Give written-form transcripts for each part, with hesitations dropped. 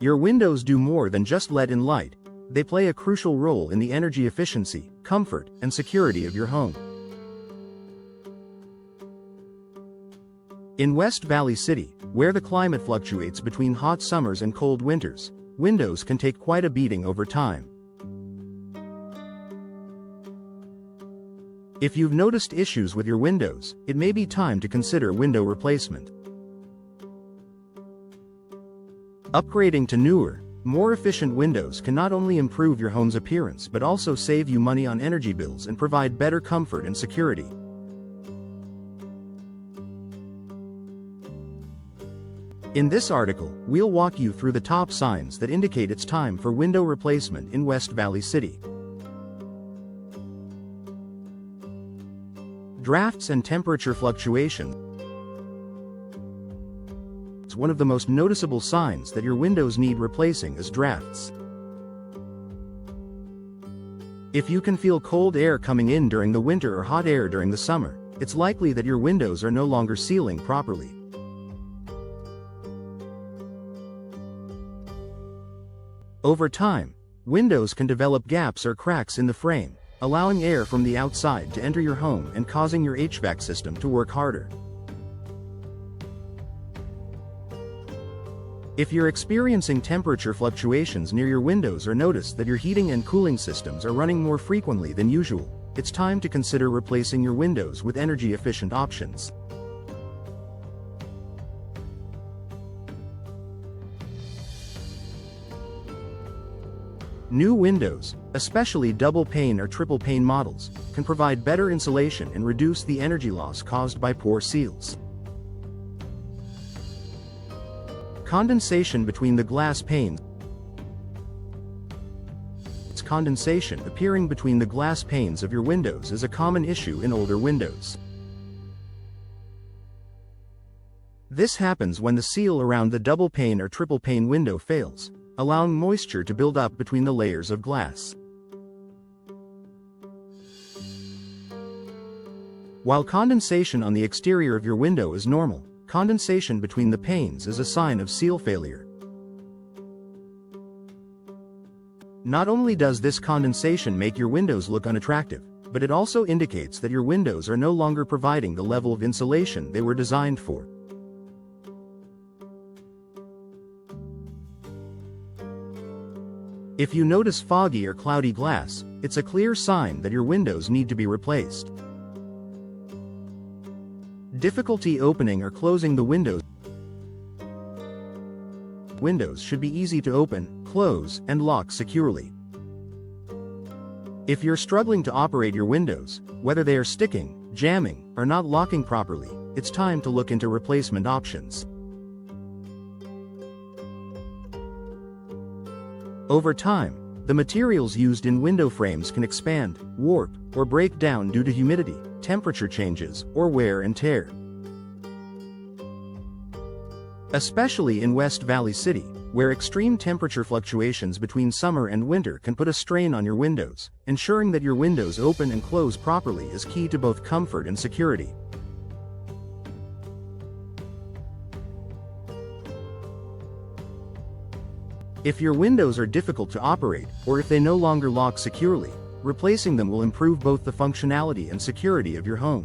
Your windows do more than just let in light. They play a crucial role in the energy efficiency, comfort, and security of your home. In West Valley City, where the climate fluctuates between hot summers and cold winters, windows can take quite a beating over time. If you've noticed issues with your windows, it may be time to consider window replacement. Upgrading to newer, more efficient windows can not only improve your home's appearance but also save you money on energy bills and provide better comfort and security. In this article, we'll walk you through the top signs that indicate it's time for window replacement in West Valley City. Drafts and temperature fluctuations. One of the most noticeable signs that your windows need replacing is drafts. If you can feel cold air coming in during the winter or hot air during the summer, it's likely that your windows are no longer sealing properly. Over time, windows can develop gaps or cracks in the frame, allowing air from the outside to enter your home and causing your HVAC system to work harder. If you're experiencing temperature fluctuations near your windows or notice that your heating and cooling systems are running more frequently than usual, it's time to consider replacing your windows with energy-efficient options. New windows, especially double-pane or triple-pane models, can provide better insulation and reduce the energy loss caused by poor seals. Condensation between the glass panes. Condensation appearing between the glass panes of your windows is a common issue in older windows. This happens when the seal around the double-pane or triple-pane window fails, allowing moisture to build up between the layers of glass. While condensation on the exterior of your window is normal, condensation between the panes is a sign of seal failure. Not only does this condensation make your windows look unattractive, but it also indicates that your windows are no longer providing the level of insulation they were designed for. If you notice foggy or cloudy glass, it's a clear sign that your windows need to be replaced. Difficulty opening or closing the windows. Windows should be easy to open, close, and lock securely. If you're struggling to operate your windows, whether they are sticking, jamming, or not locking properly, it's time to look into replacement options. Over time, the materials used in window frames can expand, warp, or break down due to humidity, temperature changes, or wear and tear. Especially in West Valley City, where extreme temperature fluctuations between summer and winter can put a strain on your windows, ensuring that your windows open and close properly is key to both comfort and security. If your windows are difficult to operate, or if they no longer lock securely, replacing them will improve both the functionality and security of your home.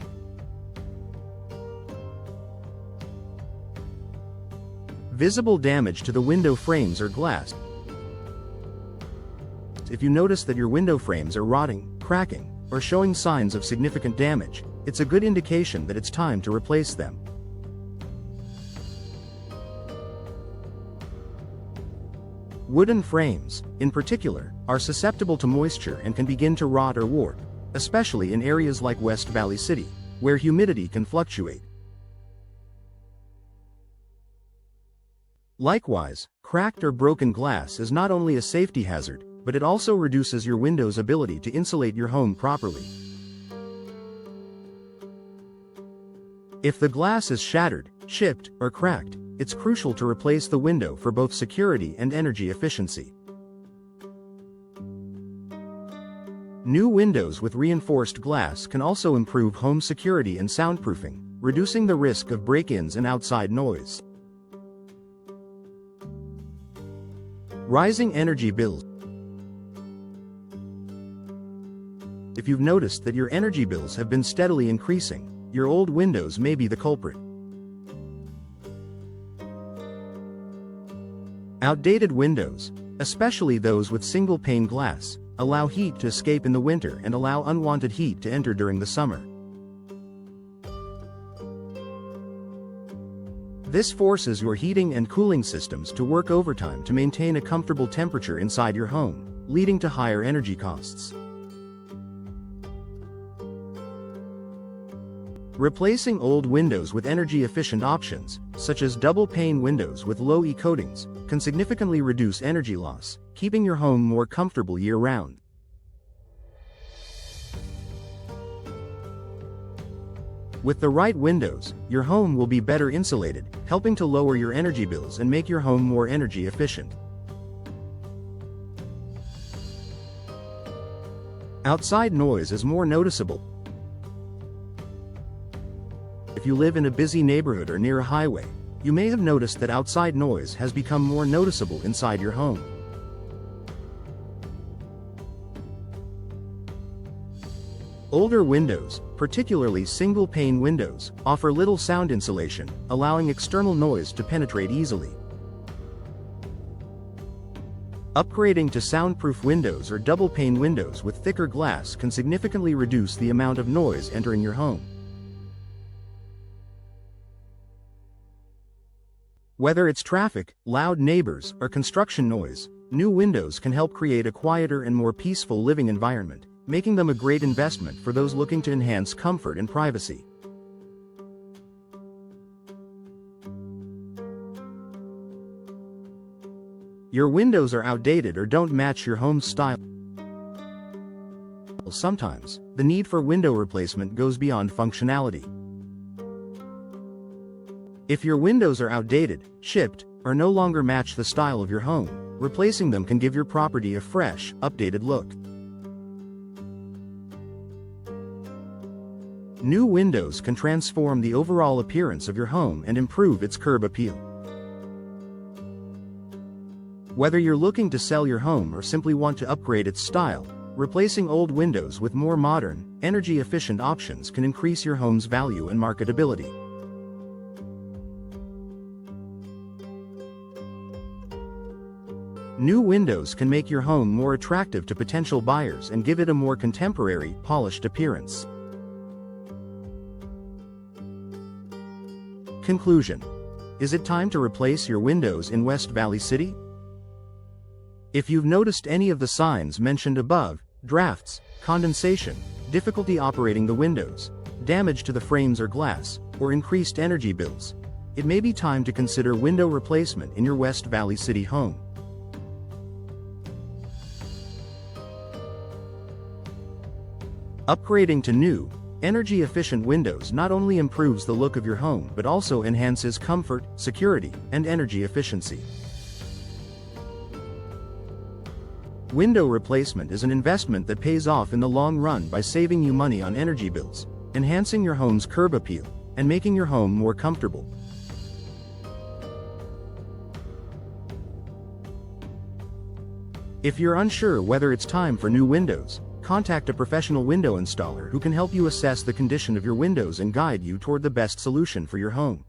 Visible damage to the window frames or glass. If you notice that your window frames are rotting, cracking, or showing signs of significant damage, it's a good indication that it's time to replace them. Wooden frames, in particular, are susceptible to moisture and can begin to rot or warp, especially in areas like West Valley City, where humidity can fluctuate. Likewise, cracked or broken glass is not only a safety hazard, but it also reduces your window's ability to insulate your home properly. If the glass is shattered, chipped, or cracked, it's crucial to replace the window for both security and energy efficiency. New windows with reinforced glass can also improve home security and soundproofing, reducing the risk of break-ins and outside noise. Rising energy bills. If you've noticed that your energy bills have been steadily increasing, your old windows may be the culprit. Outdated windows, especially those with single-pane glass, allow heat to escape in the winter and allow unwanted heat to enter during the summer. This forces your heating and cooling systems to work overtime to maintain a comfortable temperature inside your home, leading to higher energy costs. Replacing old windows with energy-efficient options, such as double-pane windows with low E coatings, can significantly reduce energy loss, keeping your home more comfortable year-round. With the right windows, your home will be better insulated, helping to lower your energy bills and make your home more energy efficient. Outside noise is more noticeable. If you live in a busy neighborhood or near a highway, you may have noticed that outside noise has become more noticeable inside your home. Older windows, particularly single-pane windows, offer little sound insulation, allowing external noise to penetrate easily. Upgrading to soundproof windows or double-pane windows with thicker glass can significantly reduce the amount of noise entering your home. Whether it's traffic, loud neighbors, or construction noise, new windows can help create a quieter and more peaceful living environment, making them a great investment for those looking to enhance comfort and privacy. Your windows are outdated or don't match your home's style. Sometimes, the need for window replacement goes beyond functionality. If your windows are outdated, chipped, or no longer match the style of your home, replacing them can give your property a fresh, updated look. New windows can transform the overall appearance of your home and improve its curb appeal. Whether you're looking to sell your home or simply want to upgrade its style, replacing old windows with more modern, energy-efficient options can increase your home's value and marketability. New windows can make your home more attractive to potential buyers and give it a more contemporary, polished appearance. Conclusion. Is it time to replace your windows in West Valley City? If you've noticed any of the signs mentioned above, drafts, condensation, difficulty operating the windows, damage to the frames or glass, or increased energy bills, it may be time to consider window replacement in your West Valley City home. Upgrading to new, energy-efficient windows not only improves the look of your home but also enhances comfort, security, and energy efficiency. Window replacement is an investment that pays off in the long run by saving you money on energy bills, enhancing your home's curb appeal, and making your home more comfortable. If you're unsure whether it's time for new windows, contact a professional window installer who can help you assess the condition of your windows and guide you toward the best solution for your home.